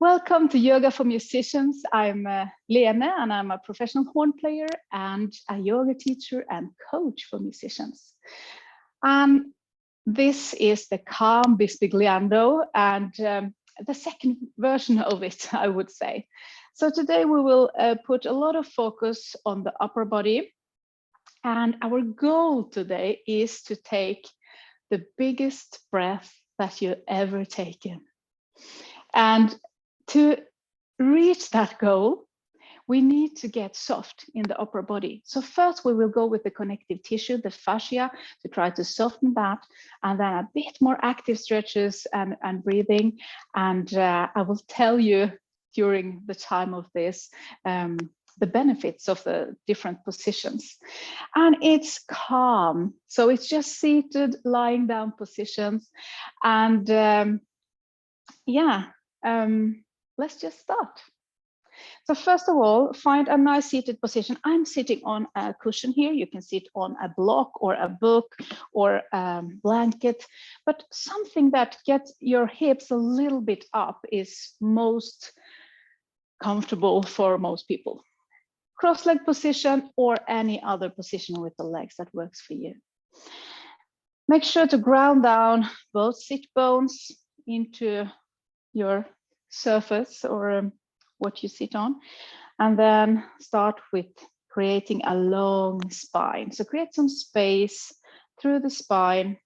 Welcome to Yoga for Musicians. I'm Lene and I'm a professional horn player and a yoga teacher and coach for musicians. This is the calm bisbigliando and the second version of it, I would say. So today we will put a lot of focus on the upper body. And our goal today is to take the biggest breath that you've ever taken. And to reach that goal, we need to get soft in the upper body. So first we will go with the connective tissue, the fascia, to try to soften that, and then a bit more active stretches and breathing. And I will tell you during the time of this, the benefits of the different positions. And it's calm. So it's just seated, lying down positions. And let's just start. So first of all, find a nice seated position. I'm sitting on a cushion here. You can sit on a block or a book or a blanket, but something that gets your hips a little bit up is most comfortable for most people. Cross-leg position or any other position with the legs that works for you. Make sure to ground down both sit bones into your surface or what you sit on, and then start with creating a long spine. So create some space through the spine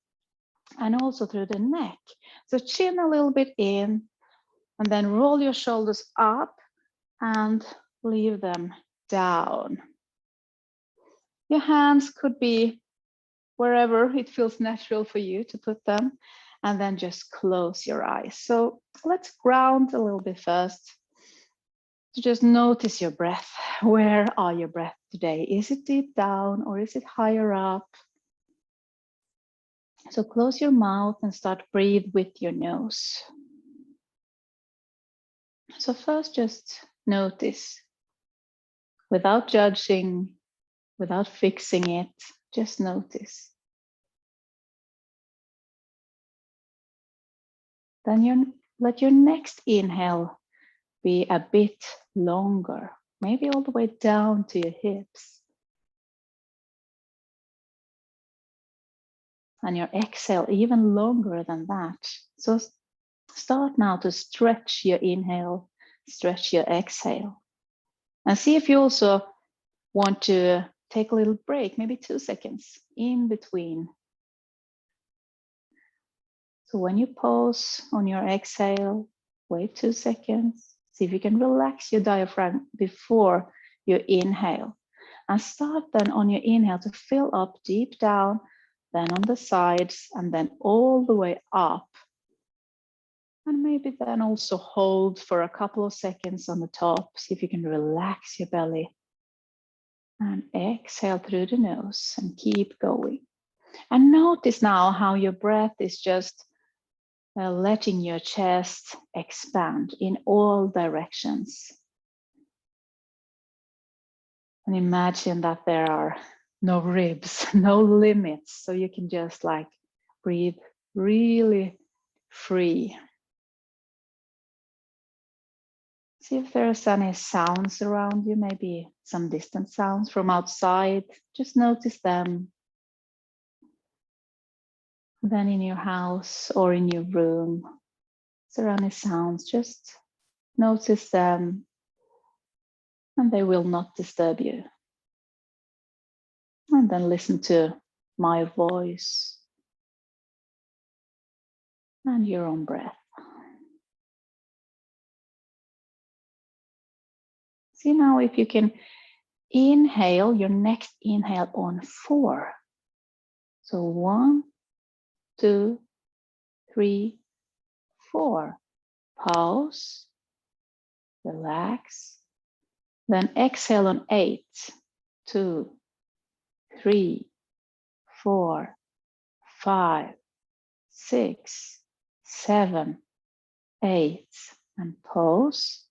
and also through the neck. So chin a little bit in, and then roll your shoulders up and leave them down. Your hands could be wherever it feels natural for you to put them, and then just close your eyes. So let's ground a little bit first. To just notice your breath. Where are your breath today? Is it deep down or is it higher up? So close your mouth and start breathe with your nose. So first just notice, without judging, without fixing it, just notice. Then let your next inhale be a bit longer, maybe all the way down to your hips. And your exhale even longer than that. So start now to stretch your inhale, stretch your exhale. And see if you also want to take a little break, maybe 2 seconds in between. So when you pause on your exhale, wait 2 seconds. See if you can relax your diaphragm before you inhale. And start then on your inhale to fill up deep down, then on the sides, and then all the way up. And maybe then also hold for a couple of seconds on the top. See if you can relax your belly. And exhale through the nose and keep going. And notice now how your breath is just letting your chest expand in all directions. And imagine that there are no ribs, no limits. So you can just like breathe really free. See if there's any sounds around you, maybe some distant sounds from outside. Just notice them. Then in your house or in your room, is there any sounds? Just notice them and they will not disturb you. And then listen to my voice and your own breath. See now if you can inhale your next inhale on 4. So 1, 2, 3, 4. Pause, relax. Then exhale on 8, 2, 3, 4, 5, 6, 7, 8. And pause.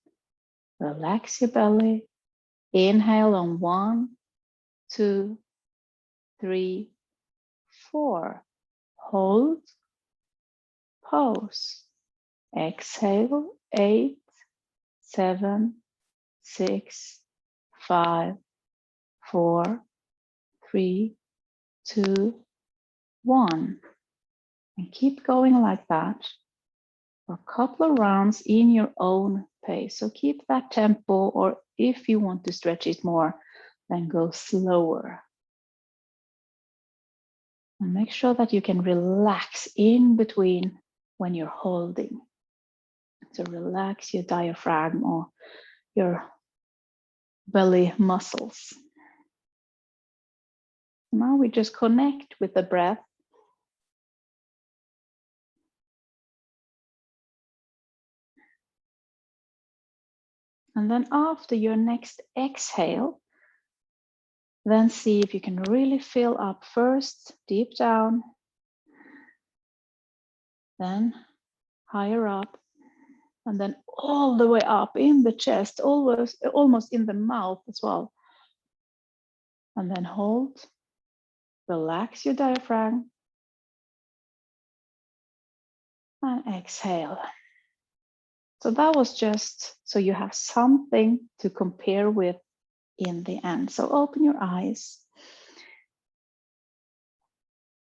Relax your belly. Inhale on 1, 2, 3, 4. Hold. Pause. Exhale 8, 7, 6, 5, 4, 3, 2, 1. And keep going like that for a couple of rounds in your own pace. So keep that tempo, or if you want to stretch it more, then go slower. And make sure that you can relax in between when you're holding. So relax your diaphragm or your belly muscles. Now we just connect with the breath. And then after your next exhale, then see if you can really fill up first, deep down, then higher up, and then all the way up in the chest, almost in the mouth as well. And then hold, relax your diaphragm, and exhale. So that was just so you have something to compare with in the end. So open your eyes.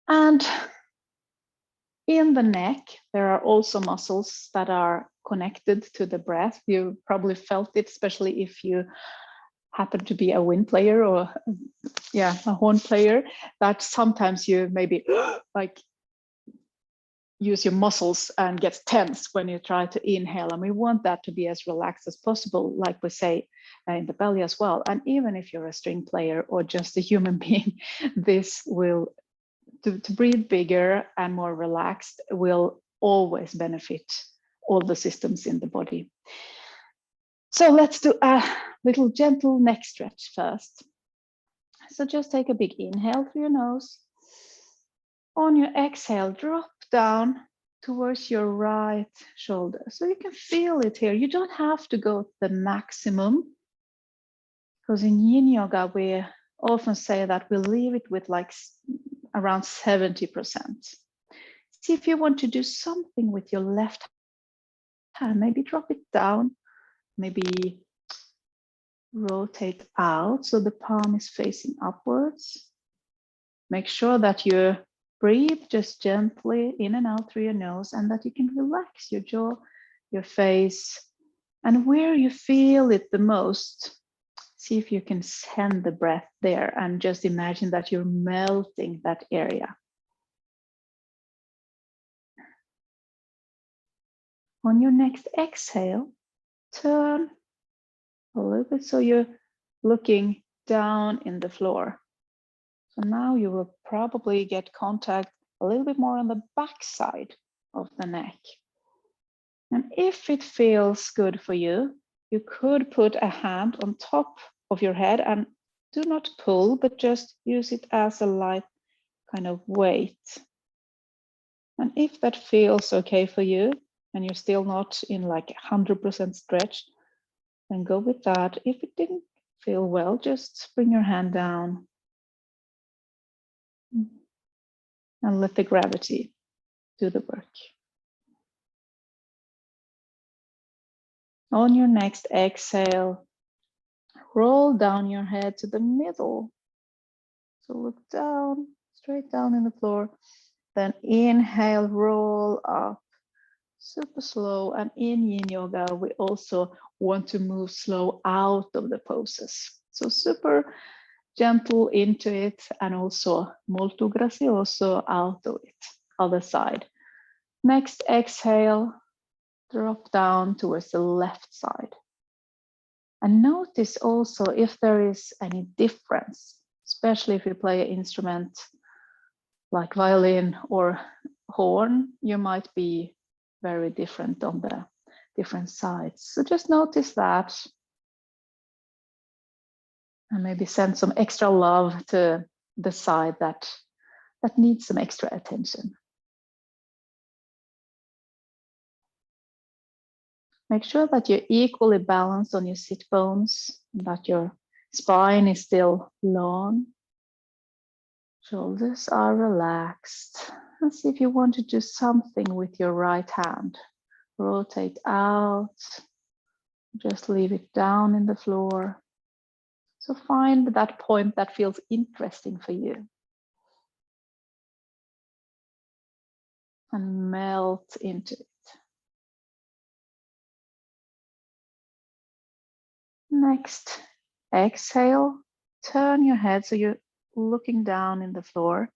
And in the neck, there are also muscles that are connected to the breath. You probably felt it, especially if you happen to be a wind player or a horn player, that sometimes you maybe like use your muscles and get tense when you try to inhale. And we want that to be as relaxed as possible, like we say in the belly as well. And even if you're a string player or just a human being, this will, to breathe bigger and more relaxed, will always benefit all the systems in the body. So let's do a little gentle neck stretch first. So just take a big inhale through your nose. On your exhale, drop down towards your right shoulder. So you can feel it here. You don't have to go to the maximum, because in yin yoga, we often say that we leave it with like around 70%. See if you want to do something with your left hand, maybe drop it down, maybe rotate out so the palm is facing upwards. Make sure that you breathe just gently in and out through your nose, and that you can relax your jaw, your face, and where you feel it the most. See if you can send the breath there and just imagine that you're melting that area. On your next exhale, turn a little bit so you're looking down in the floor. So now you will probably get contact a little bit more on the back side of the neck. And if it feels good for you, you could put a hand on top of your head and do not pull, but just use it as a light kind of weight. And if that feels okay for you, and you're still not in like 100% stretch, then go with that. If it didn't feel well, just bring your hand down and let the gravity do the work. On your next exhale, roll down your head to the middle. So look down, straight down in the floor. Then inhale, roll up, super slow. And in yin yoga, we also want to move slow out of the poses. So super gentle into it, and also molto grazioso out of it, other side. Next exhale, drop down towards the left side. And notice also if there is any difference, especially if you play an instrument like violin or horn, you might be very different on the different sides. So just notice that. And maybe send some extra love to the side that needs some extra attention. Make sure that you're equally balanced on your sit bones, that your spine is still long. Shoulders are relaxed. And see if you want to do something with your right hand. Rotate out Just leave it down in the floor. So find that point that feels interesting for you. And melt into it. Next, exhale, turn your head so you're looking down in the floor.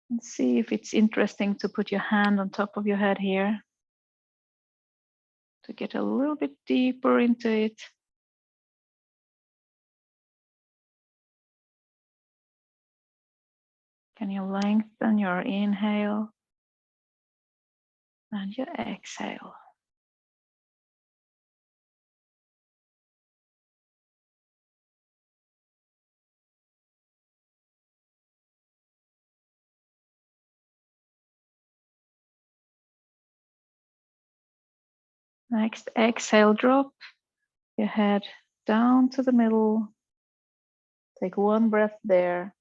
And see if it's interesting to put your hand on top of your head here. To get a little bit deeper into it. Can you lengthen your inhale and your exhale? Next, exhale, drop your head down to the middle. Take one breath there.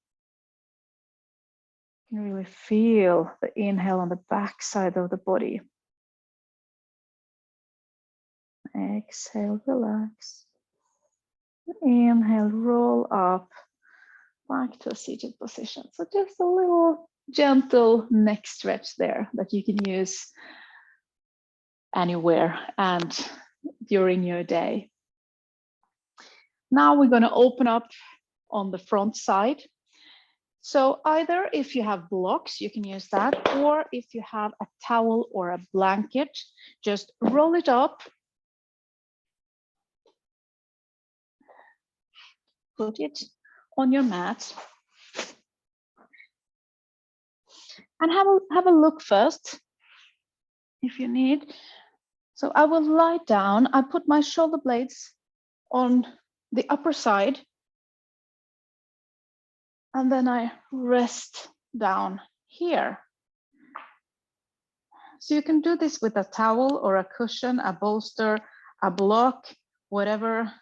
You can really feel the inhale on the back side of the body. Exhale, relax. Inhale, roll up back to a seated position. So just a little gentle neck stretch there that you can use anywhere and during your day. Now we're going to open up on the front side. So either if you have blocks, you can use that, or if you have a towel or a blanket, just roll it up, put it on your mat, and have a look first if you need. So I will lie down. I put my shoulder blades on the upper side, and then I rest down here. So you can do this with a towel or a cushion, a bolster, a block, whatever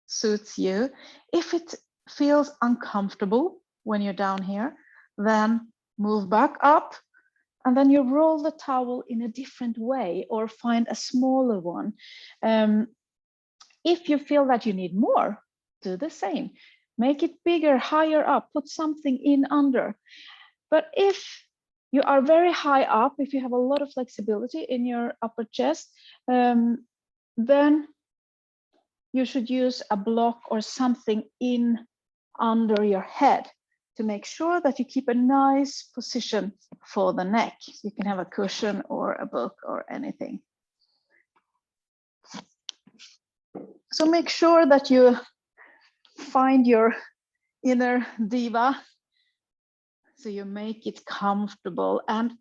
suits you. If it feels uncomfortable when you're down here, then move back up, and then you roll the towel in a different way or find a smaller one. If you feel that you need more, do the same. Make it bigger, higher up, put something in under. But if you are very high up, if you have a lot of flexibility in your upper chest, then you should use a block or something in under your head to make sure that you keep a nice position for the neck. You can have a cushion or a book or anything. So make sure that you find your inner diva. So you make it comfortable, and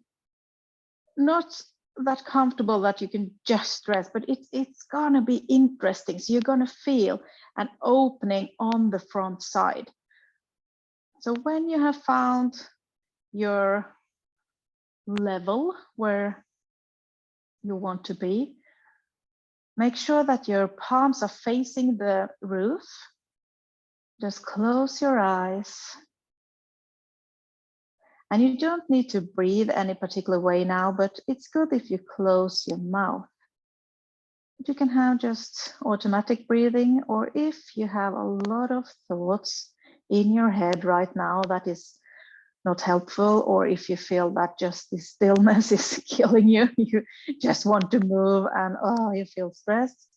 not that comfortable that you can just rest, but it's gonna be interesting. So you're gonna feel an opening on the front side. So when you have found your level where you want to be, make sure that your palms are facing the roof. Just close your eyes. And you don't need to breathe any particular way now, but it's good if you close your mouth. You can have just automatic breathing, or if you have a lot of thoughts in your head right now that is not helpful, or if you feel that just the stillness is killing you, you just want to move and you feel stressed,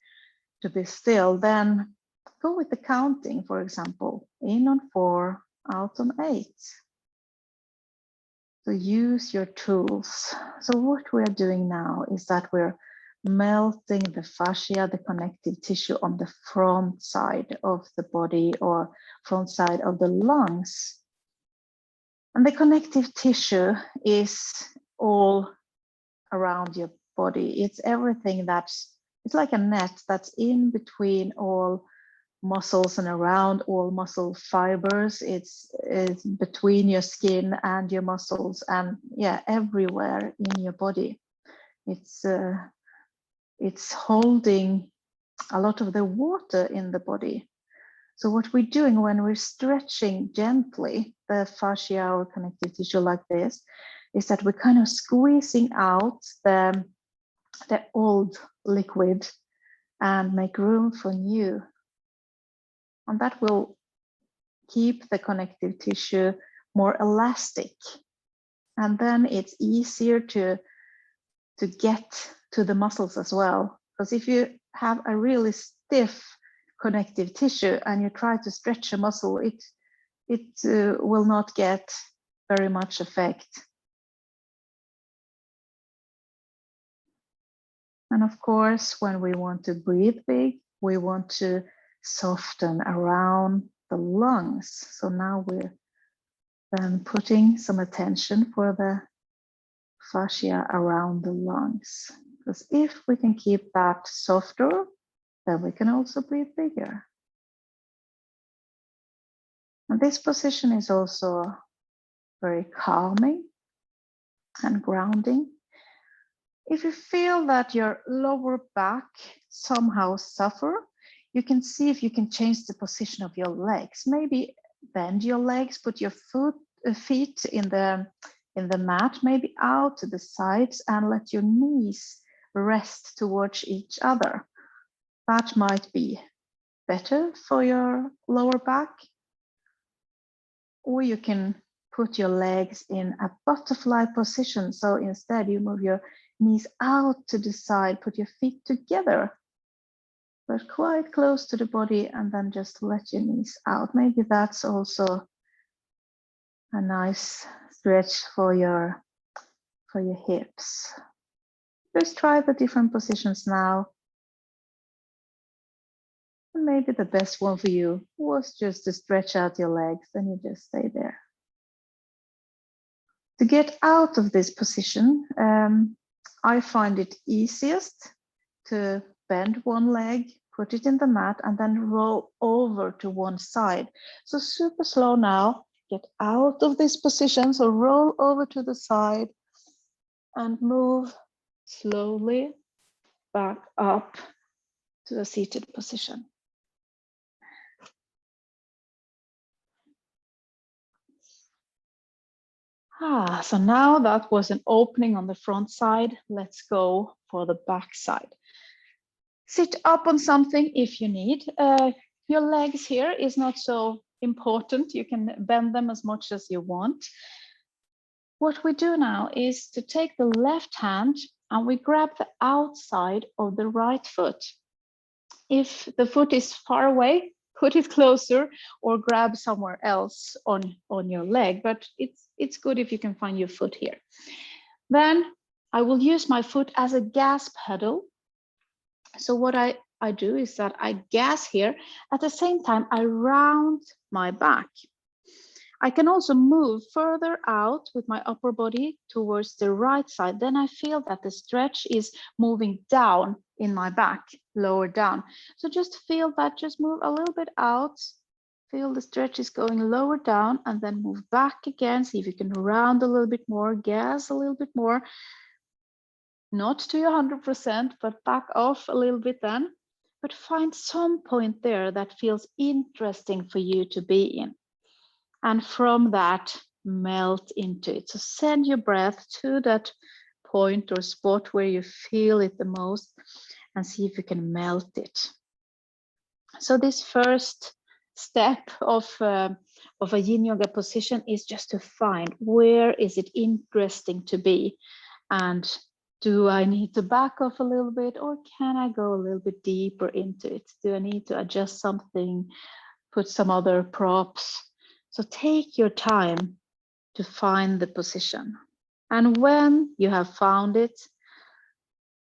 to be still, then go with the counting, for example, in on 4, out on 8. So use your tools. So what we're doing now is that we're melting the fascia, the connective tissue on the front side of the body or front side of the lungs. And the connective tissue is all around your body. It's everything it's like a net that's in between all muscles and around all muscle fibers. It's between your skin and your muscles, and everywhere in your body. It's holding a lot of the water in the body. So what we're doing when we're stretching gently the fascia or connective tissue like this is that we're kind of squeezing out the the old liquid and make room for new. And that will keep the connective tissue more elastic. And then it's easier to get to the muscles as well. Because if you have a really stiff connective tissue and you try to stretch a muscle, it will not get very much effect. And of course, when we want to breathe big, we want to soften around the lungs. So now we're then putting some attention for the fascia around the lungs. Because if we can keep that softer, then we can also breathe bigger. And this position is also very calming and grounding. If you feel that your lower back somehow suffer, you can see if you can change the position of your legs. Maybe bend your legs, put your feet in the mat, maybe out to the sides, and let your knees rest towards each other. That might be better for your lower back. Or you can put your legs in a butterfly position. So instead you move your knees out to the side, put your feet together, but quite close to the body, and then just let your knees out. Maybe that's also a nice stretch for your hips. Just try the different positions now. And maybe the best one for you was just to stretch out your legs, and you just stay there. To get out of this position, I find it easiest to bend one leg, put it in the mat, and then roll over to one side. So super slow now, get out of this position. So roll over to the side and move slowly back up to a seated position. So now that was an opening on the front side. Let's go for the back side. Sit up on something if you need. Your legs here is not so important. You can bend them as much as you want. What we do now is to take the left hand and we grab the outside of the right foot. If the foot is far away, put it closer or grab somewhere else on your leg, but it's good if you can find your foot here. Then I will use my foot as a gas pedal. So what I do is that I gas here. At the same time, I round my back. I can also move further out with my upper body towards the right side. Then I feel that the stretch is moving down in my back, lower down. So just feel that, just move a little bit out. Feel the stretch is going lower down and then move back again. See if you can round a little bit more, gas a little bit more. Not to 100%, but back off a little bit then. But find some point there that feels interesting for you to be in. And from that, melt into it. So send your breath to that point or spot where you feel it the most and see if you can melt it. So this first step of a yin yoga position is just to find where is it interesting to be, and do I need to back off a little bit, or can I go a little bit deeper into it? Do I need to adjust something, put some other props? So take your time to find the position. And when you have found it,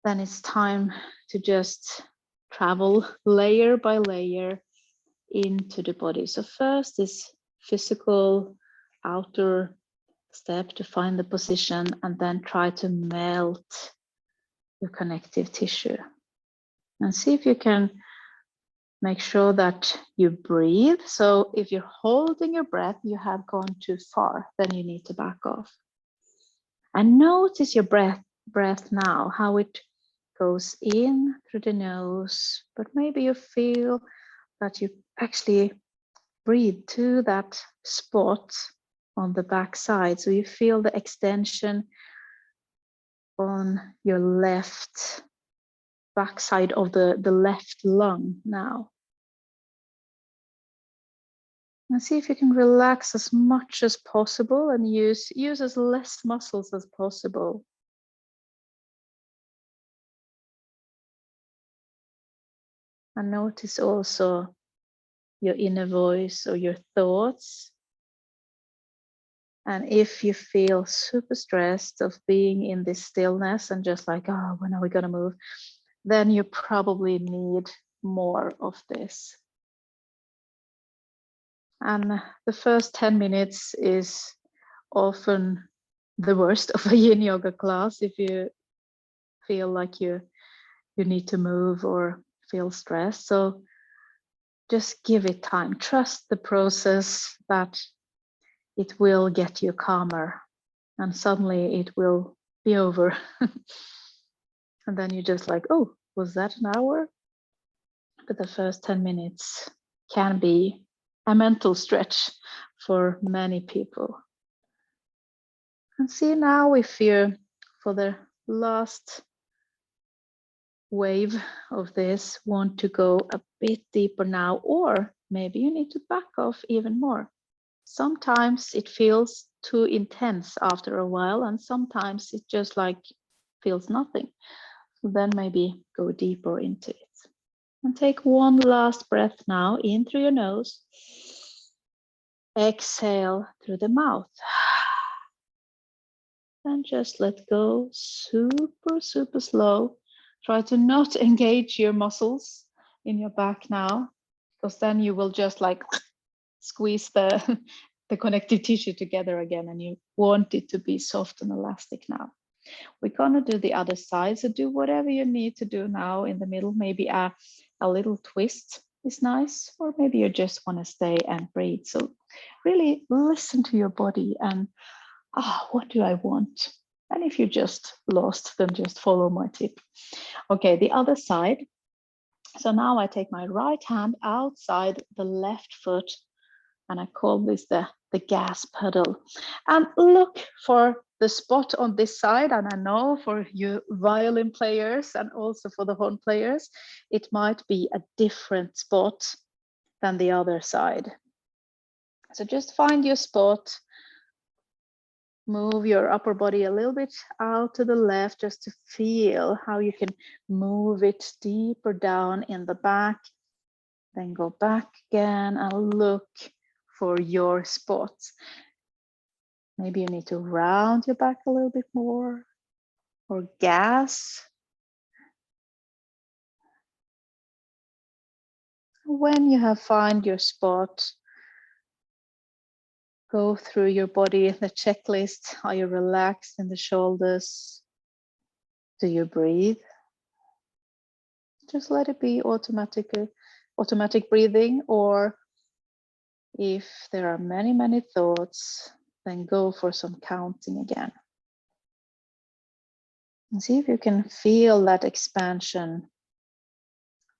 then it's time to just travel layer by layer into the body. So first is physical outer step to find the position, and then try to melt your connective tissue. And see if you can make sure that you breathe. So if you're holding your breath, you have gone too far, then you need to back off. And notice your breath now, how it goes in through the nose, but maybe you feel that you actually breathe to that spot on the back side. So you feel the extension on your left backside of the left lung now. And see if you can relax as much as possible and use as less muscles as possible. And notice also your inner voice or your thoughts. And if you feel super stressed of being in this stillness and just like, oh, when are we going to move? Then you probably need more of this. And the first 10 minutes is often the worst of a yin yoga class if you feel like you need to move or feel stressed. So just give it time. Trust the process that it will get you calmer and suddenly it will be over. And then you're just like, oh, was that an hour? But the first 10 minutes can be a mental stretch for many people. And see now if you, for the last wave of this, want to go a bit deeper now, or maybe you need to back off even more. Sometimes it feels too intense after a while, and sometimes it just like feels nothing. So then maybe go deeper into it. And take one last breath now, in through your nose. Exhale through the mouth. And just let go super, super slow. Try to not engage your muscles in your back now, because then you will just like squeeze the connective tissue together again, and you want it to be soft and elastic now. We're gonna do the other side, so do whatever you need to do now in the middle. Maybe a little twist is nice, or maybe you just want to stay and breathe. So really listen to your body and what do I want? And if you're just lost, then just follow my tip. Okay, the other side. So now I take my right hand outside the left foot, and I call this the gas pedal. And look for the spot on this side. And I know for you violin players and also for the horn players, it might be a different spot than the other side. So just find your spot. Move your upper body a little bit out to the left just to feel how you can move it deeper down in the back. Then go back again and look for your spot. Maybe you need to round your back a little bit more or gas. When you have found your spot, go through your body, the checklist. Are you relaxed in the shoulders? Do you breathe? Just let it be automatic breathing, or if there are many, many thoughts, then go for some counting again. And see if you can feel that expansion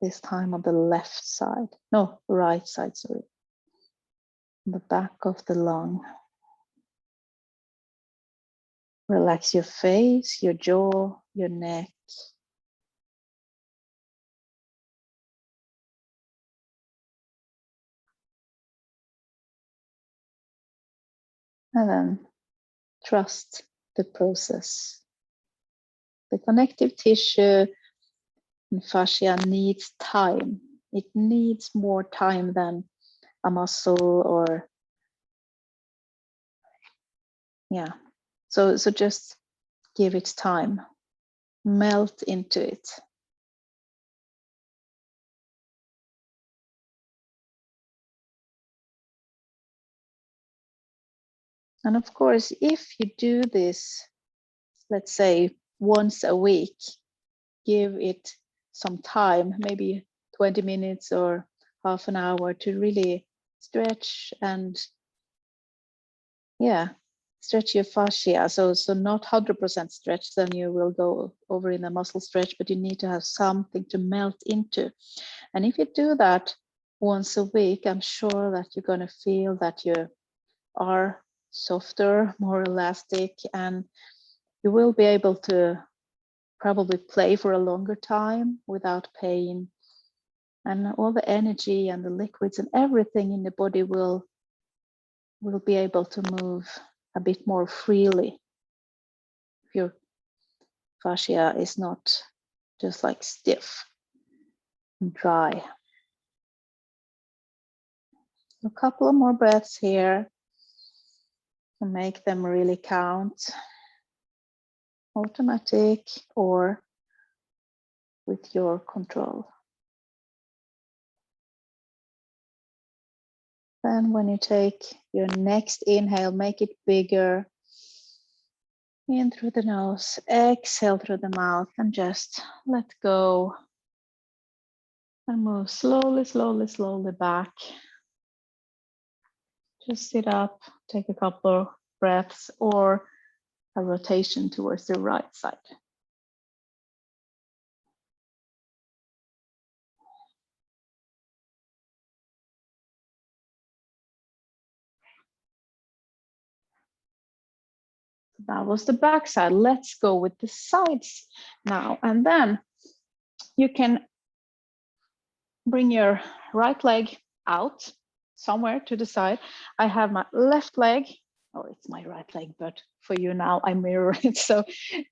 this time on the left side. No, right side, sorry. On the back of the lung. Relax your face, your jaw, your neck. And then trust the process. The connective tissue and fascia needs time. It needs more time than a muscle or, yeah. So just give it time. Melt into it. And of course, if you do this, let's say once a week, give it some time, maybe 20 minutes or half an hour to really stretch and stretch your fascia. So not 100% stretch, then you will go over in a muscle stretch, but you need to have something to melt into. And if you do that once a week, I'm sure that you're going to feel that you are softer, more elastic, and you will be able to probably play for a longer time without pain, and all the energy and the liquids and everything in the body will be able to move a bit more freely if your fascia is not just like stiff and dry. A couple of more breaths here to make them really count, automatic or with your control. Then when you take your next inhale, make it bigger. In through the nose, exhale through the mouth, and just let go. And move slowly, slowly, slowly back. Just sit up, take a couple of breaths or a rotation towards the right side. That was the back side. Let's go with the sides now. And then you can bring your right leg out somewhere to the side. I have my left leg, or it's my right leg, but for you now, I mirror it. So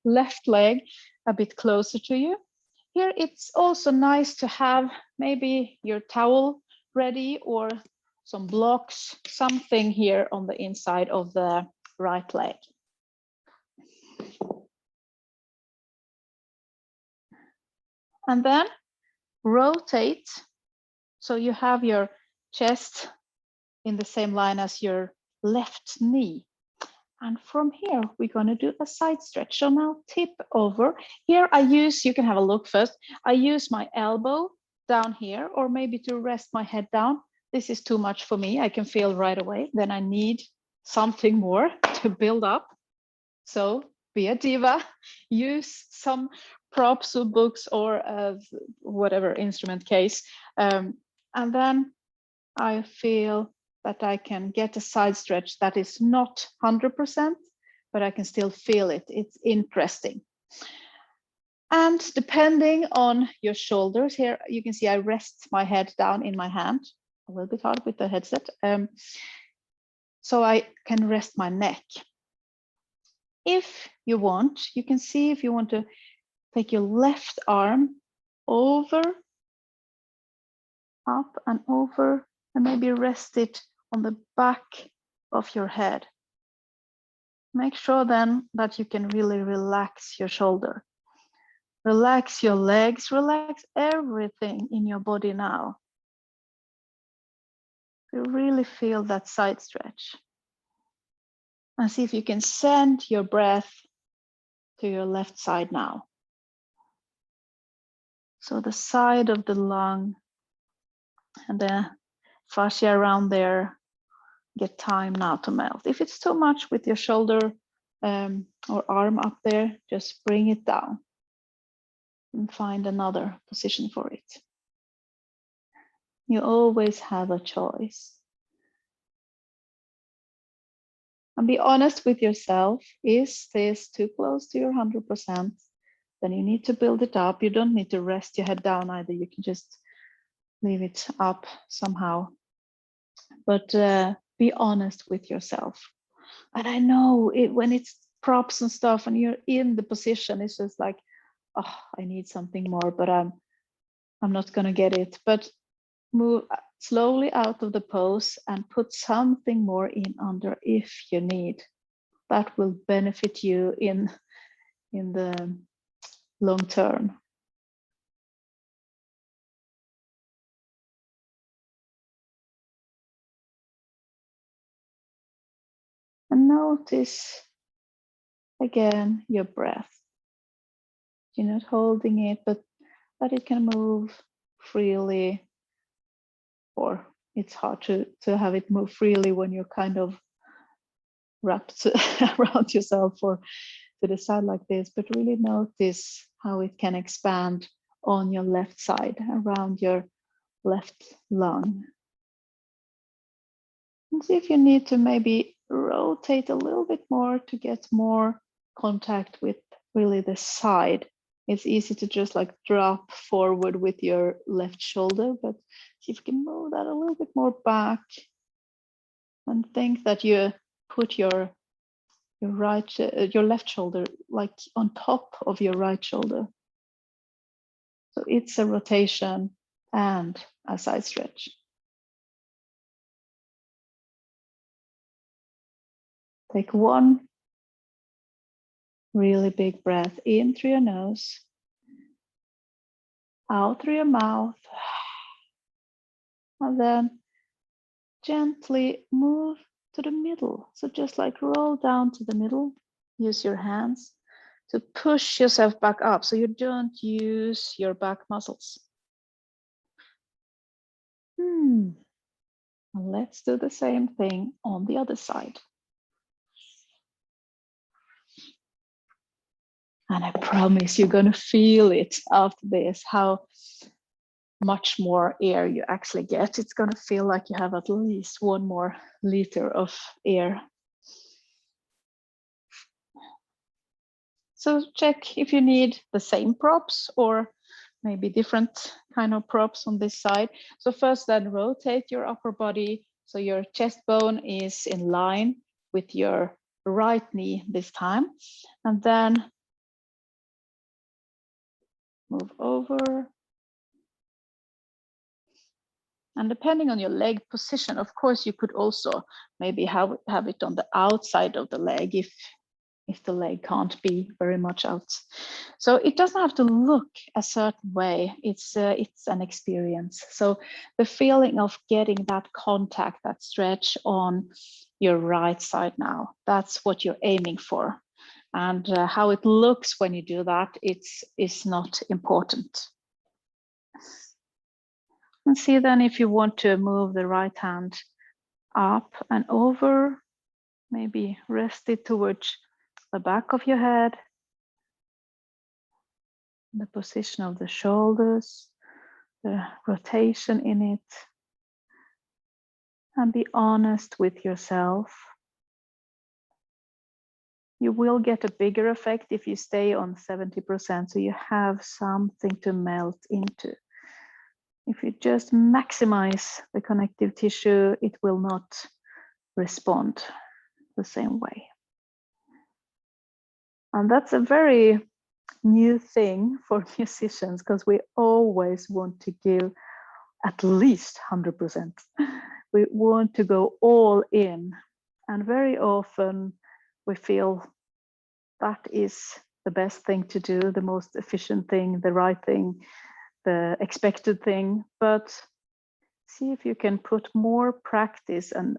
left leg a bit closer to you. Here, it's also nice to have maybe your towel ready or some blocks, something here on the inside of the right leg. And then rotate, so you have your chest in the same line as your left knee. And from here, we're going to do a side stretch. So now tip over. Here I use, you can have a look first, I use my elbow down here, or maybe to rest my head down. This is too much for me, I can feel right away. Then I need something more to build up. So be a diva, use some props or books or whatever instrument case. And then I feel that I can get a side stretch that is not 100%, but I can still feel it. It's interesting. And depending on your shoulders, here you can see I rest my head down in my hand, a little bit hard with the headset. So I can rest my neck. If you want, you can see if you want to take your left arm over, up and over, and maybe rest it on the back of your head. Make sure then that you can really relax your shoulder. Relax your legs, relax everything in your body now. You really feel that side stretch. And see if you can send your breath to your left side now. So the side of the lung and the fascia around there get time now to melt. If it's too much with your shoulder or arm up there, just bring it down and find another position for it. You always have a choice. And be honest with yourself. Is this too close to your 100%? Then you need to build it up. You don't need to rest your head down either. You can just leave it up somehow. But be honest with yourself. And I know when it's props and stuff and you're in the position, it's just like, oh, I need something more, but I'm not going to get it. But move slowly out of the pose and put something more in under if you need. That will benefit you in the long term. And notice again your breath. You're not holding it, but that it can move freely, or it's hard to have it move freely when you're kind of wrapped around yourself or to the side like this, but really notice how it can expand on your left side around your left lung. And see if you need to maybe rotate a little bit more to get more contact with really the side. It's easy to just like drop forward with your left shoulder, but see if you can move that a little bit more back and think that you put your left shoulder like on top of your right shoulder. So it's a rotation and a side stretch. Take one really big breath in through your nose, out through your mouth, and then gently move to the middle. So just like roll down to the middle, use your hands to push yourself back up so you don't use your back muscles. Let's do the same thing on the other side. And I promise you're going to feel it after this, how much more air you actually get. It's going to feel like you have at least 1 more liter of air. So check if you need the same props or maybe different kind of props on this side. So first then rotate your upper body so your chest bone is in line with your right knee this time. And then move over. And depending on your leg position, of course, you could also maybe have it on the outside of the leg if the leg can't be very much out. So it doesn't have to look a certain way. It's an experience. So the feeling of getting that contact, that stretch on your right side now, that's what you're aiming for. And how it looks when you do that, it's not important. And see then if you want to move the right hand up and over, maybe rest it towards the back of your head, the position of the shoulders, the rotation in it, and be honest with yourself. You will get a bigger effect if you stay on 70%, so you have something to melt into. If you just maximize the connective tissue, it will not respond the same way. And that's a very new thing for musicians because we always want to give at least 100%. We want to go all in. And very often we feel that is the best thing to do, the most efficient thing, the right thing, the expected thing. But see if you can put more practice and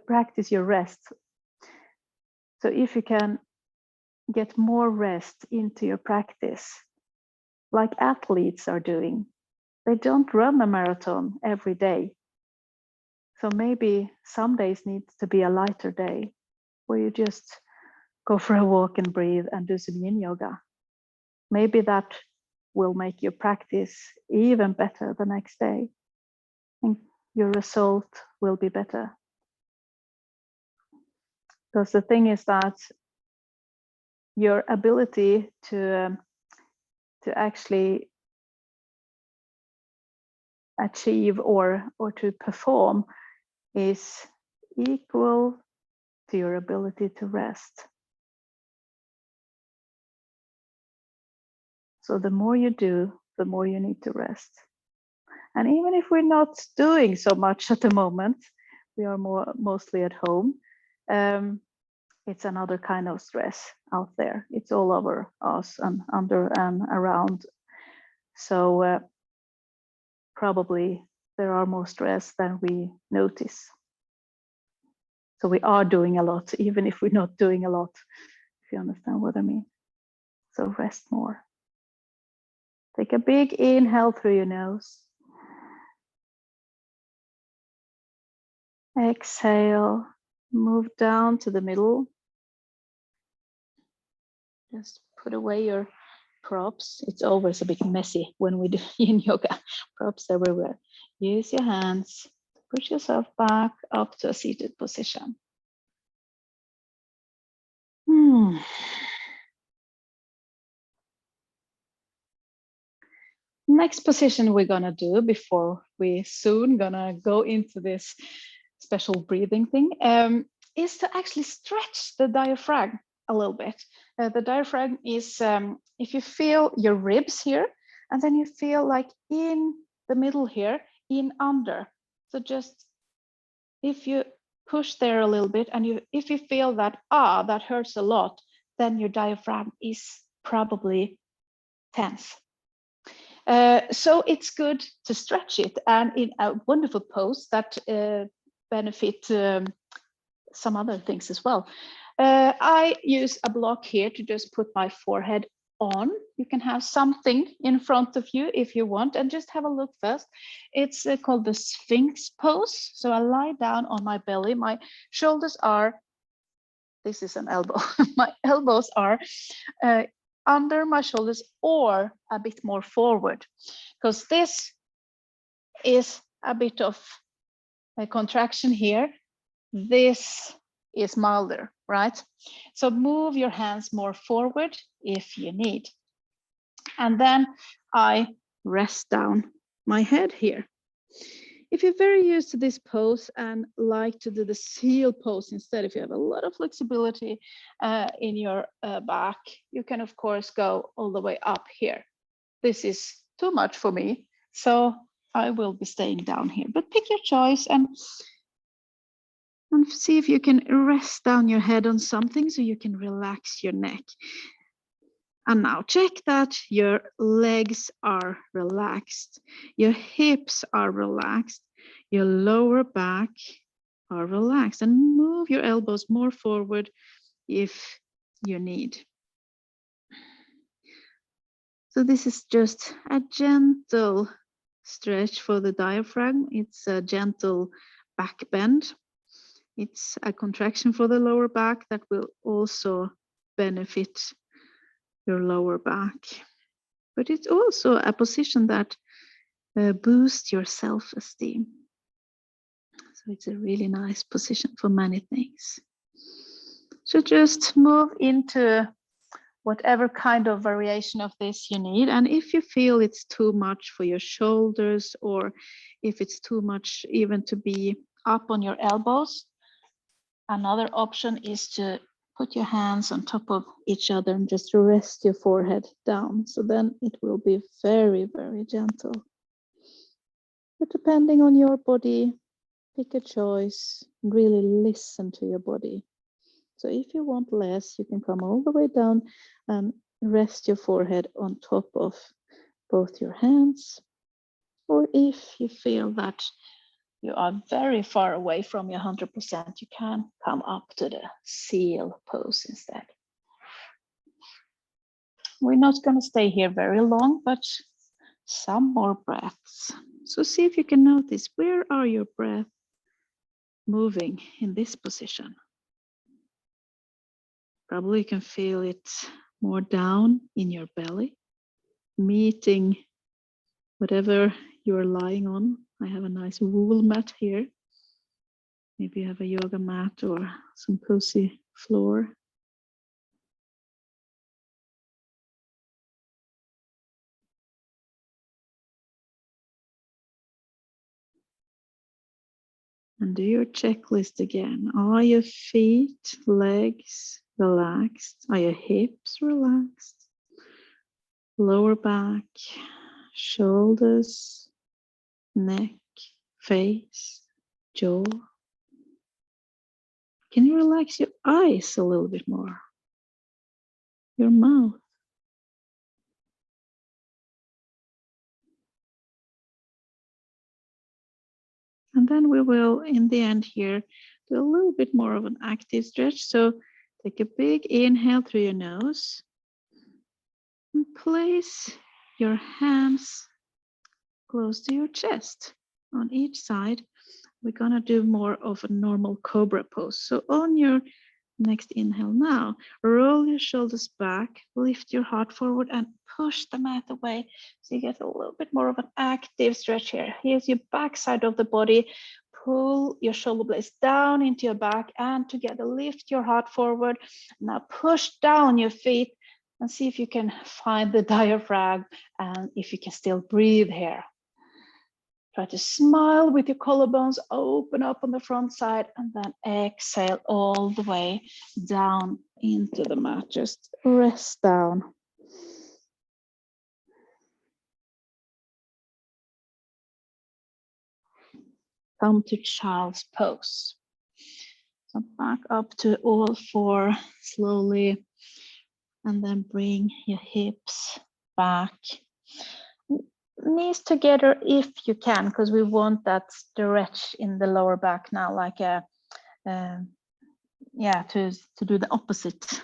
practice your rest. So if you can get more rest into your practice, like athletes are doing. They don't run a marathon every day. So maybe some days needs to be a lighter day where you just go for a walk and breathe and do some yin yoga. Maybe that will make your practice even better the next day. And your result will be better. Because the thing is that your ability to actually achieve or to perform is equal to your ability to rest. So the more you do, the more you need to rest. And even if we're not doing so much at the moment, we are mostly at home, it's another kind of stress out there. It's all over us and under and around. So probably there are more stress than we notice. So we are doing a lot, even if we're not doing a lot, if you understand what I mean. So rest more. Take a big inhale through your nose. Exhale, move down to the middle. Just put away your props. It's always a bit messy when we do yin yoga. Props everywhere. Use your hands. Push yourself back up to a seated position. Next position we're gonna do before we soon gonna go into this special breathing thing is to actually stretch the diaphragm a little bit. The diaphragm is, if you feel your ribs here, and then you feel like in the middle here, in under. So just if you push there a little bit, and if you feel that, that hurts a lot, then your diaphragm is probably tense. So it's good to stretch it, and in a wonderful pose that benefit some other things as well. I use a block here to just put my forehead on. You can have something in front of you if you want, and just have a look first. It's called the Sphinx pose. So I lie down on my belly. My shoulders are, this is an elbow. My elbows are under my shoulders or a bit more forward, because this is a bit of a contraction here. This is milder, right? So move your hands more forward if you need. And then I rest down my head here. If you're very used to this pose and like to do the seal pose instead, if you have a lot of flexibility in your back, you can of course go all the way up here. This is too much for me, so I will be staying down here. But pick your choice and see if you can rest down your head on something so you can relax your neck. And now check that your legs are relaxed, your hips are relaxed, your lower back are relaxed, and move your elbows more forward if you need. So this is just a gentle stretch for the diaphragm. It's a gentle back bend. It's a contraction for the lower back that will also benefit your lower back. But it's also a position that boosts your self-esteem. So it's a really nice position for many things. So just move into whatever kind of variation of this you need. And if you feel it's too much for your shoulders, or if it's too much even to be up on your elbows, another option is to put your hands on top of each other and just rest your forehead down. So then it will be very, very gentle. But depending on your body, pick a choice, really listen to your body. So if you want less, you can come all the way down and rest your forehead on top of both your hands. Or if you feel that you are very far away from your 100%, you can come up to the seal pose instead. We're not going to stay here very long, but some more breaths. So see if you can notice, where are your breath moving in this position? Probably you can feel it more down in your belly, meeting whatever you're lying on. I have a nice wool mat here. Maybe you have a yoga mat or some cozy floor. And do your checklist again. Are your feet, legs relaxed? Are your hips relaxed? Lower back, shoulders, neck, face, jaw. Can you relax your eyes a little bit more? Your mouth. And then we will, in the end here, do a little bit more of an active stretch. So take a big inhale through your nose and place your hands close to your chest on each side. We're going to do more of a normal cobra pose. So on your next inhale now, roll your shoulders back, lift your heart forward and push the mat away. So you get a little bit more of an active stretch here. Here's your back side of the body. pull your shoulder blades down into your back and together lift your heart forward. Now push down your feet and see if you can find the diaphragm and if you can still breathe here. Try to smile with your collarbones, open up on the front side, and then exhale all the way down into the mat. Just rest down. Come to child's pose. So back up to all four slowly, and then bring your hips back. Knees together if you can, because we want that stretch in the lower back now, like a yeah, to do the opposite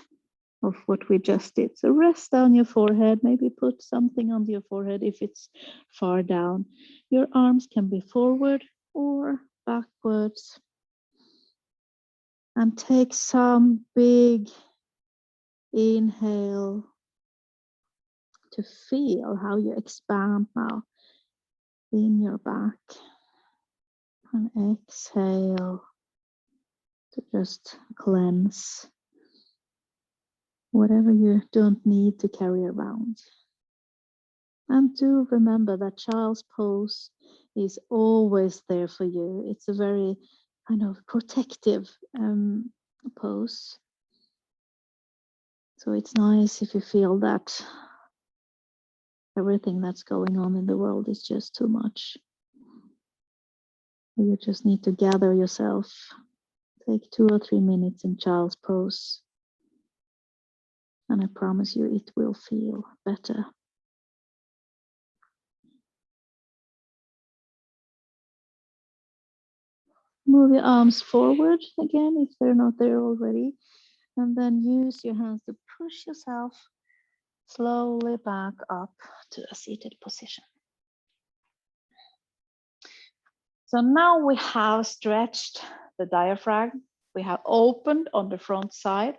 of what we just did. So rest down your forehead, maybe put something on your forehead if it's far down. Your arms can be forward or backwards. And take some big inhale to feel how you expand now in your back. And exhale to just cleanse whatever you don't need to carry around. And do remember that child's pose is always there for you. It's a very kind of protective pose. So it's nice if you feel that everything that's going on in the world is just too much. You just need to gather yourself. Take 2 or 3 minutes in child's pose. And I promise you it will feel better. Move your arms forward again if they're not there already. And then use your hands to push yourself slowly back up to a seated position. So now we have stretched the diaphragm. We have opened on the front side,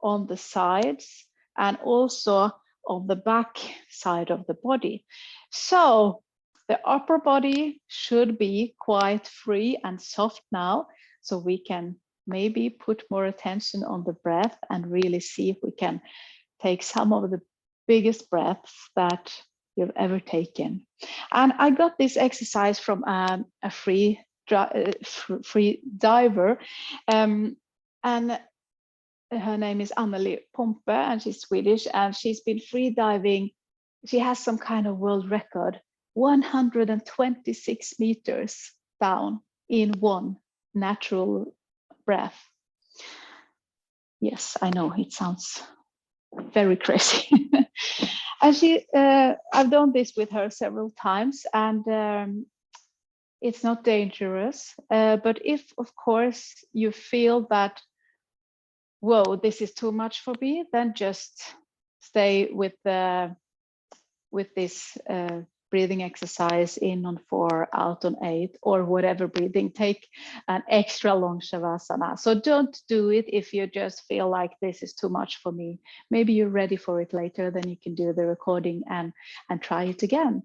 on the sides, and also on the back side of the body. So the upper body should be quite free and soft now, so we can maybe put more attention on the breath and really see if we can take some of the biggest breaths that you've ever taken. And I got this exercise from a free diver, and her name is Anneli Pompe, and she's Swedish, and she's been free diving. She has some kind of world record, 126 meters down in one natural breath. Yes, I know it sounds very crazy. And I've done this with her several times, and it's not dangerous. But if, of course, you feel that, whoa, this is too much for me, then just stay with this breathing exercise, in on 4, out on 8, or whatever breathing. Take an extra long shavasana. So don't do it if you just feel like this is too much for me. Maybe you're ready for it later, then you can do the recording and try it again.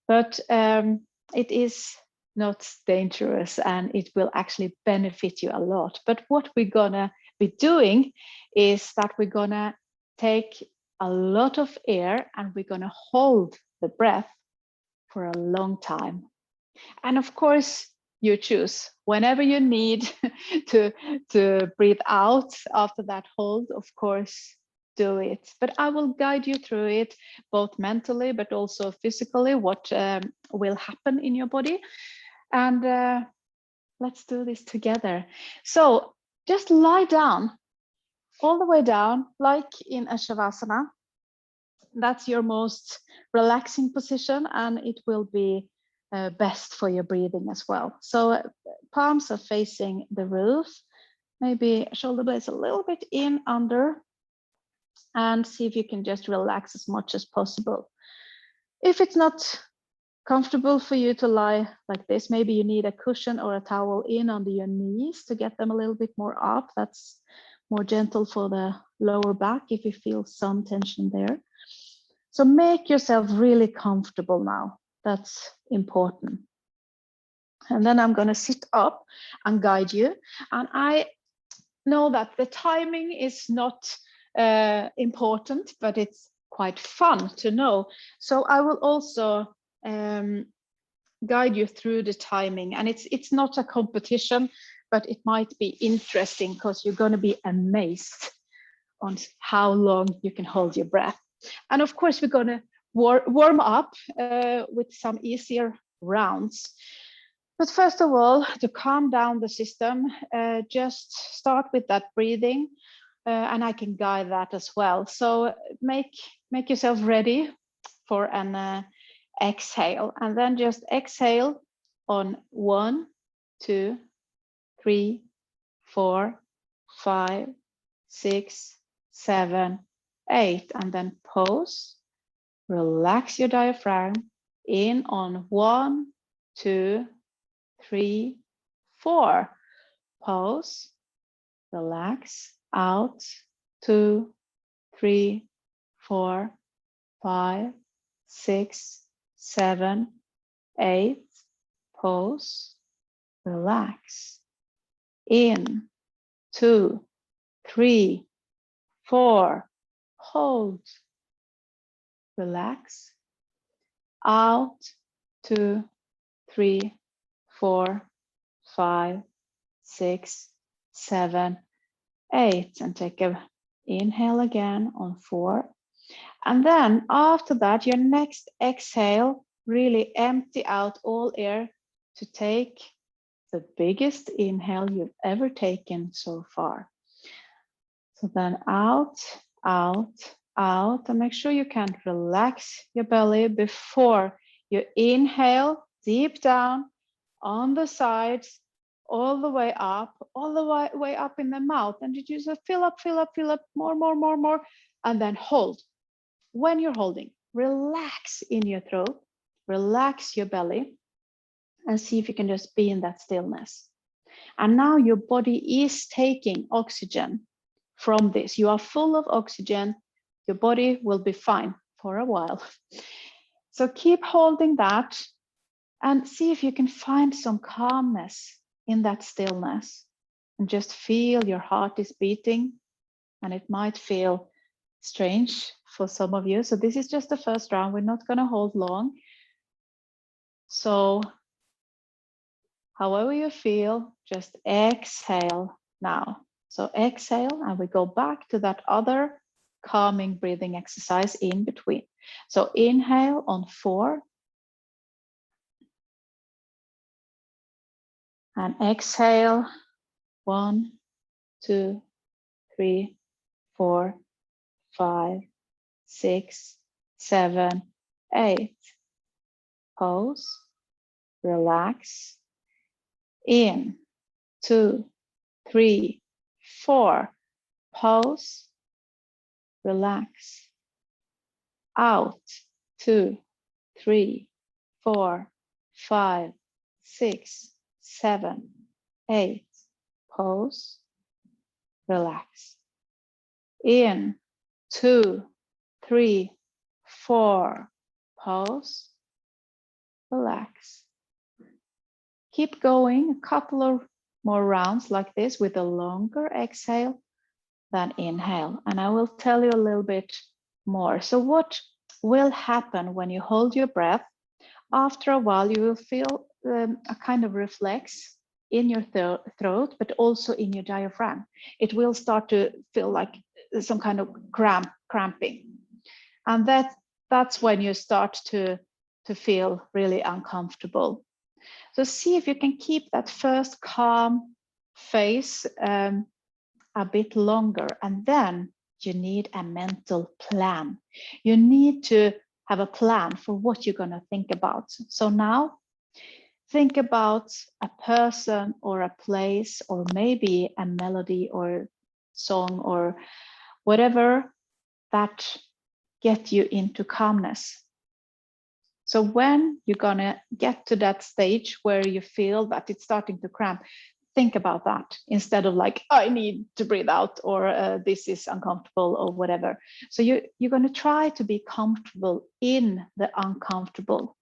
But it is not dangerous, and it will actually benefit you a lot. But what we're gonna be doing is that we're gonna take a lot of air and we're gonna hold the breath for a long time. And of course, you choose whenever you need to breathe out after that hold, of course, do it. But I will guide you through it, both mentally, but also physically, what will happen in your body. And let's do this together. So just lie down, all the way down, like in a shavasana. That's your most relaxing position, and it will be best for your breathing as well. So palms are facing the roof, maybe shoulder blades a little bit in under, and see if you can just relax as much as possible. If it's not comfortable for you to lie like this, maybe you need a cushion or a towel in under your knees to get them a little bit more up. That's more gentle for the lower back if you feel some tension there. So make yourself really comfortable now. That's important. And then I'm going to sit up and guide you. And I know that the timing is not important, but it's quite fun to know. So I will also guide you through the timing. And it's not a competition, but it might be interesting because you're going to be amazed on how long you can hold your breath. And of course, we're going to warm up with some easier rounds. But first of all, to calm down the system, just start with that breathing, and I can guide that as well. So make yourself ready for an exhale, and then just exhale on 1, 2, 3, 4, 5, 6, 7, 8, and then pause. Relax your diaphragm in on 1, 2, 3, 4. Pause. Relax. Out. 2, 3, 4, 5, 6, 7, 8. Pause. Relax. In. 2, 3, 4. Hold. Relax. Out. 2, 3, 4, 5, 6, 7, 8. And take a inhale again on 4. And then after that, your next exhale, really empty out all air to take the biggest inhale you've ever taken so far. So then out, out, out, and make sure you can relax your belly before you inhale deep down on the sides, all the way up, all the way up in the mouth. And you just fill up, more, and then hold. When you're holding, relax in your throat, relax your belly, and see if you can just be in that stillness. And now your body is taking oxygen from this. You are full of oxygen. Your body will be fine for a while. So keep holding that and see if you can find some calmness in that stillness. And just feel your heart is beating. And it might feel strange for some of you. So this is just the first round. We're not going to hold long. So however you feel, just exhale now. So exhale, and we go back to that other calming breathing exercise in between. So inhale on 4. And exhale, 1, 2, 3, 4, 5, 6, 7, 8. Pause, relax. In, 2, 3, 4. Pause, relax. Out, 2, 3, 4, 5, 6, 7, 8. Pause, relax. In, 2, 3, 4. Pause, relax. Keep going a couple of more rounds like this with a longer exhale than inhale. And I will tell you a little bit more. So what will happen when you hold your breath? After a while, you will feel a kind of reflex in your throat, but also in your diaphragm. It will start to feel like some kind of cramping. And that's when you start to feel really uncomfortable. So see if you can keep that first calm phase a bit longer, and then you need a mental plan. You need to have a plan for what you're going to think about. So now think about a person or a place or maybe a melody or song or whatever that get you into calmness. So when you're going to get to that stage where you feel that it's starting to cramp, think about that instead of like, I need to breathe out, or this is uncomfortable or whatever. So you're going to try to be comfortable in the uncomfortable.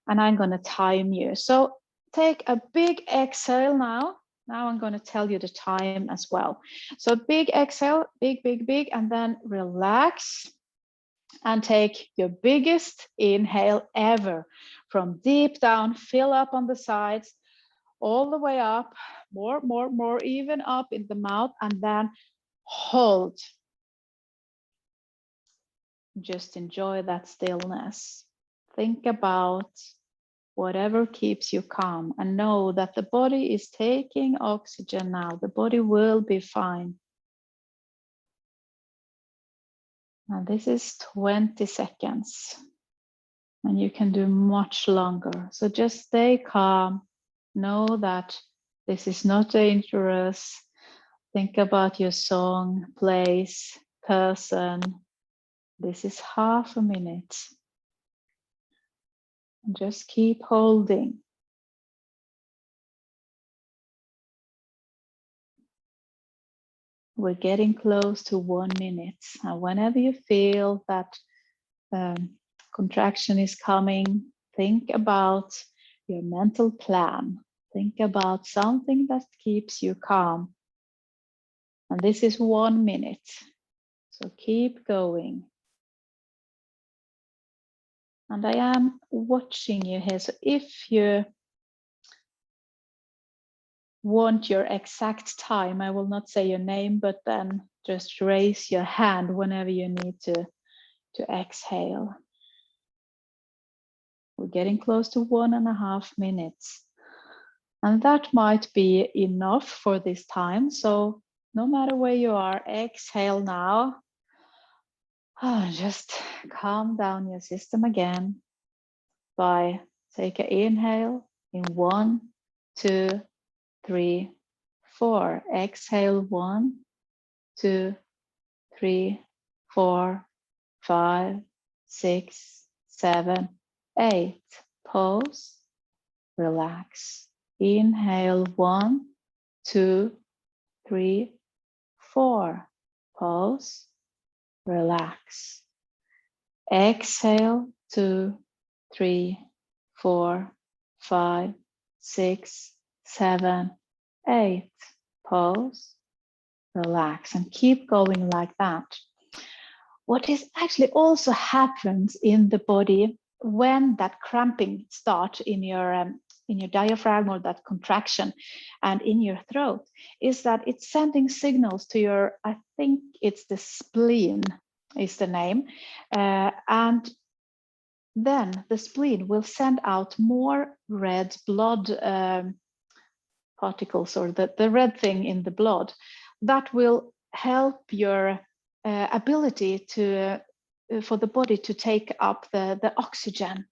And I'm going to time you. So take a big exhale now. Now I'm going to tell you the time as well. So big exhale, big, big, big, and then relax and take your biggest inhale ever from deep down, fill up on the sides, all the way up, more, even up in the mouth, and then hold. Just enjoy that stillness. Think about whatever keeps you calm and know that the body is taking oxygen now. The body will be fine. And this is 20 seconds. And you can do much longer. So just stay calm. Know that this is not dangerous. Think about your song, place, person. This is half a minute. And just keep holding. We're getting close to 1 minute. And whenever you feel that contraction is coming, think about your mental plan. Think about something that keeps you calm. And this is 1 minute. So keep going. And I am watching you here. So if you want your exact time, I will not say your name, but then just raise your hand whenever you need to exhale. We're getting close to 1.5 minutes. And that might be enough for this time. So no matter where you are, exhale now. Just calm down your system again by take an inhale in 1, 2, 3, 4. Exhale 1, 2, 3, 4, 5, 6, 7, 8. Pause. Relax. Inhale 1, 2, 3, 4. Pause. Relax. Exhale 2, 3, 4, 5, 6, 7, 8. Pause. Relax and keep going like that. What is actually also happens in the body when that cramping starts in your diaphragm or that contraction and in your throat is that it's sending signals to your, I think it's the spleen is the name, and then the spleen will send out more red blood particles, or the red thing in the blood that will help your ability to for the body to take up the oxygen.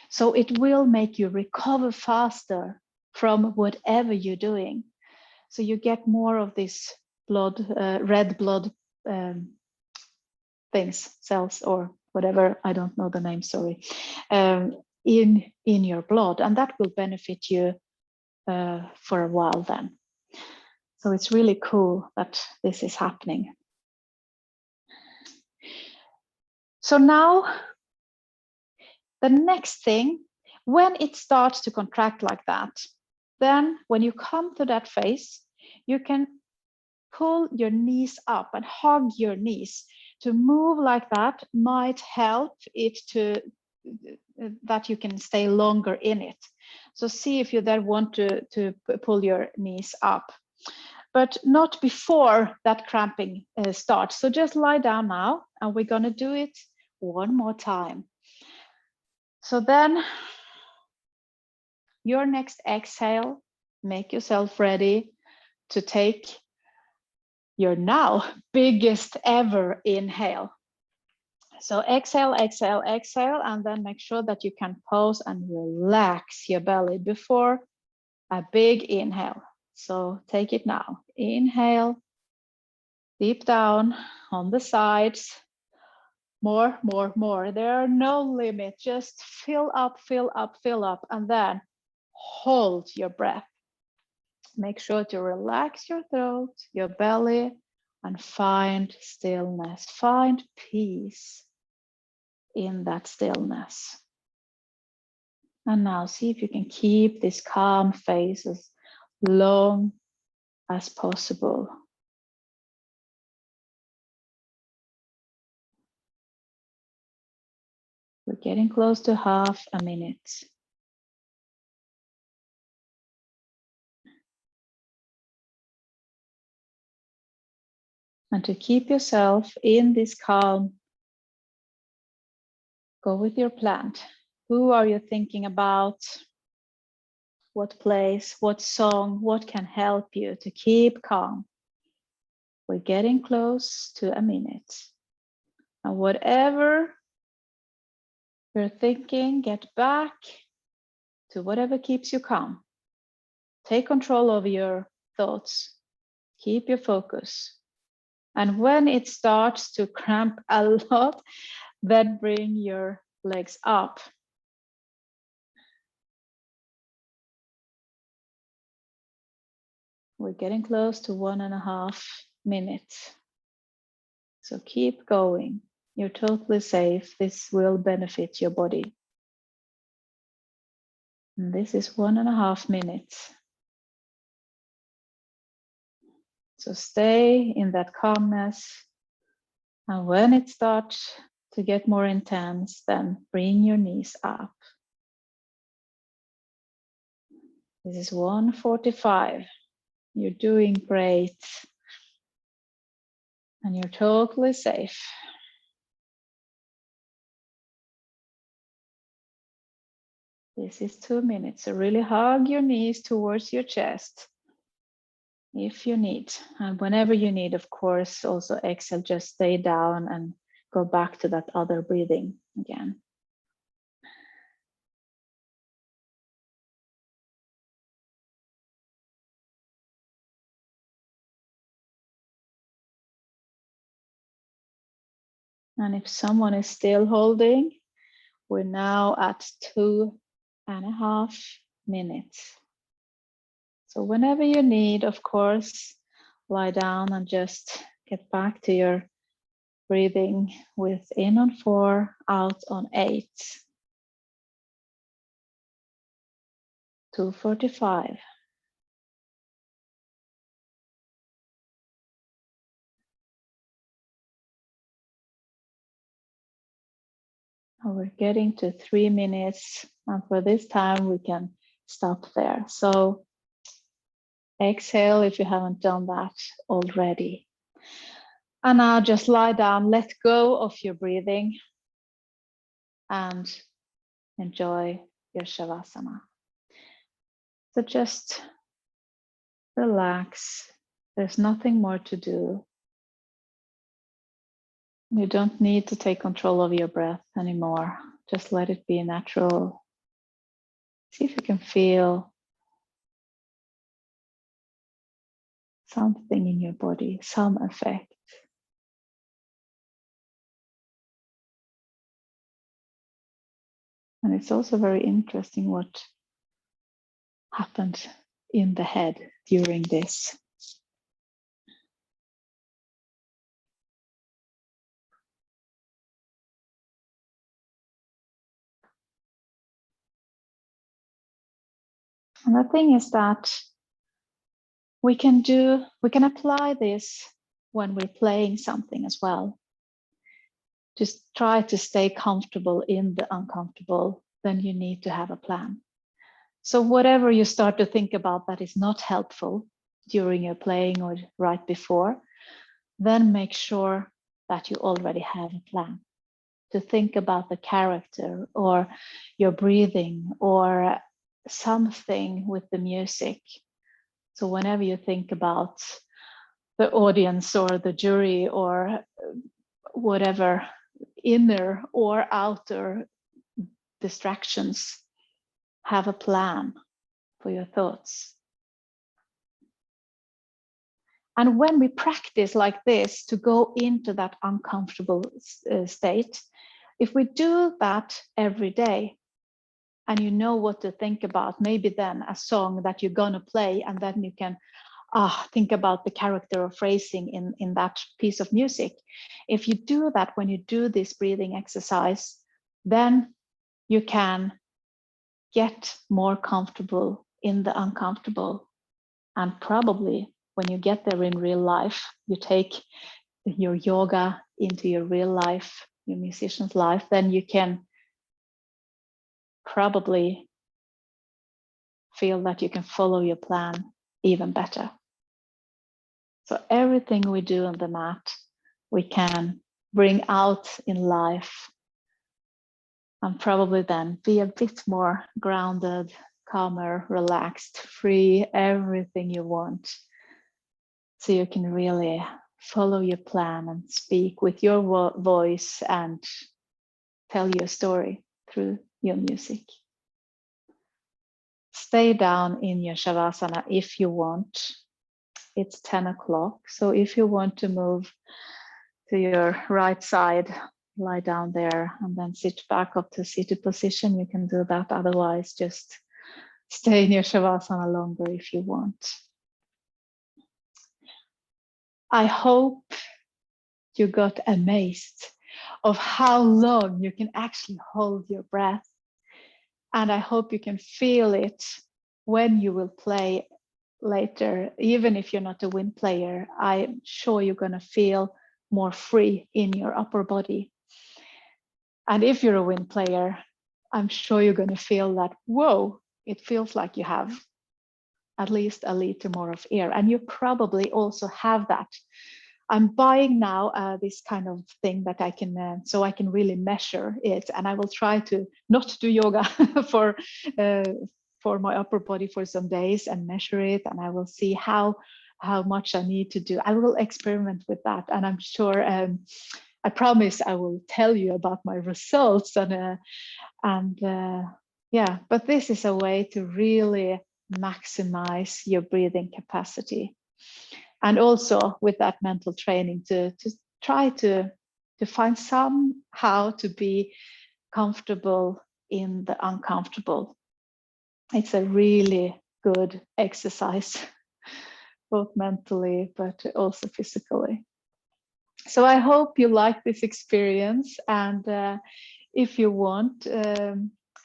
So it will make you recover faster from whatever you're doing. So you get more of this blood, red blood things, cells, or whatever, I don't know the name, sorry, in your blood, and that will benefit you for a while then. So it's really cool that this is happening. So now, the next thing, when it starts to contract like that, then when you come to that phase, you can pull your knees up and hug your knees. To move like that might help it to, that you can stay longer in it. So see if you then want to pull your knees up, but not before that cramping starts. So just lie down now, and we're gonna do it one more time. So then your next exhale, make yourself ready to take your now biggest ever inhale. So exhale, exhale, exhale, and then make sure that you can pause and relax your belly before a big inhale. So take it now. Inhale, deep down on the sides. More, more, more. There are no limits. Just fill up, fill up, fill up, and then hold your breath. Make sure to relax your throat, your belly, and find stillness. Find peace in that stillness. And now see if you can keep this calm face as long as possible. We're getting close to half a minute. And to keep yourself in this calm, go with your plant. Who are you thinking about? What place, what song, what can help you to keep calm? We're getting close to a minute. And whatever you're thinking, get back to whatever keeps you calm. Take control of your thoughts. Keep your focus. And when it starts to cramp a lot, then bring your legs up. We're getting close to 1.5 minutes. So keep going. You're totally safe. This will benefit your body. And this is 1.5 minutes. So stay in that calmness. And when it starts to get more intense, then bring your knees up. This is 1:45. You're doing great. And you're totally safe. This is 2 minutes. So really hug your knees towards your chest if you need. And whenever you need, of course, also exhale, just stay down and go back to that other breathing again. And if someone is still holding, we're now at 2.5 minutes. So whenever you need, of course, lie down and just get back to your breathing with in on 4, out on 8. 2:45. We're getting to 3 minutes, and for this time we can stop there. So exhale if you haven't done that already. And now just lie down, let go of your breathing, and enjoy your Shavasana. So just relax. There's nothing more to do. You don't need to take control of your breath anymore. Just let it be natural. See if you can feel something in your body, some effect. And it's also very interesting what happened in the head during this. And the thing is that we can apply this when we're playing something as well. Just try to stay comfortable in the uncomfortable, then you need to have a plan. So whatever you start to think about that is not helpful during your playing or right before, then make sure that you already have a plan. To think about the character or your breathing or something with the music. So whenever you think about the audience or the jury or whatever inner or outer distractions, have a plan for your thoughts. And when we practice like this to go into that uncomfortable state, if we do that every day and you know what to think about, maybe then a song that you're gonna play, and then you can think about the character or phrasing in that piece of music. If you do that when you do this breathing exercise, then you can get more comfortable in the uncomfortable. And probably when you get there in real life, you take your yoga into your real life, your musician's life, then you can probably feel that you can follow your plan even better. So everything we do on the mat, we can bring out in life and probably then be a bit more grounded, calmer, relaxed, free, everything you want. So you can really follow your plan and speak with your voice and tell your story through your music. Stay down in your Shavasana if you want. It's 10 o'clock. So if you want to move to your right side, lie down there and then sit back up to seated position, you can do that. Otherwise, just stay in your Shavasana longer if you want. I hope you got amazed of how long you can actually hold your breath. And I hope you can feel it when you will play later. Even if you're not a wind player, I'm sure you're going to feel more free in your upper body. And if you're a wind player, I'm sure you're going to feel that, whoa, it feels like you have at least a liter more of air. And you probably also have that. I'm buying now this kind of thing that I can, so I can really measure it. And I will try to not do yoga for my upper body for some days and measure it. And I will see how much I need to do. I will experiment with that. And I'm sure, I promise I will tell you about my results. Yeah, but this is a way to really maximize your breathing capacity. And also with that mental training to try to find somehow to be comfortable in the uncomfortable. It's a really good exercise, both mentally, but also physically. So I hope you like this experience. And if you want,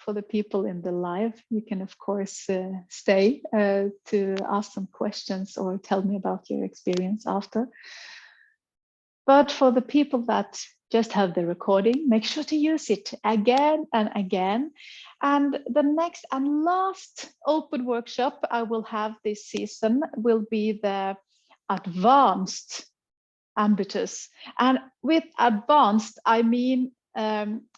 for the people in the live, you can of course stay to ask some questions or tell me about your experience after. But for the people that just have the recording, make sure to use it again and again. And the next and last open workshop I will have this season will be the advanced ambitus. And with advanced, I mean,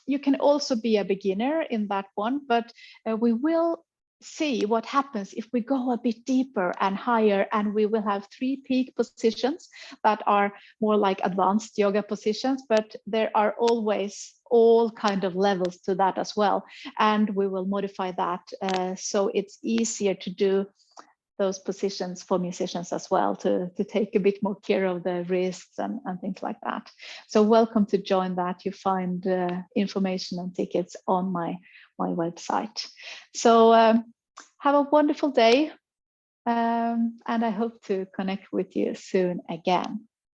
you can also be a beginner in that one, but we will see what happens if we go a bit deeper and higher, and we will have 3 peak positions that are more like advanced yoga positions, but there are always all kind of levels to that as well. And we will modify that so it's easier to do those positions for musicians as well, to take a bit more care of the wrists and things like that. So welcome to join that. You find information and tickets on my website. So have a wonderful day, and I hope to connect with you soon again.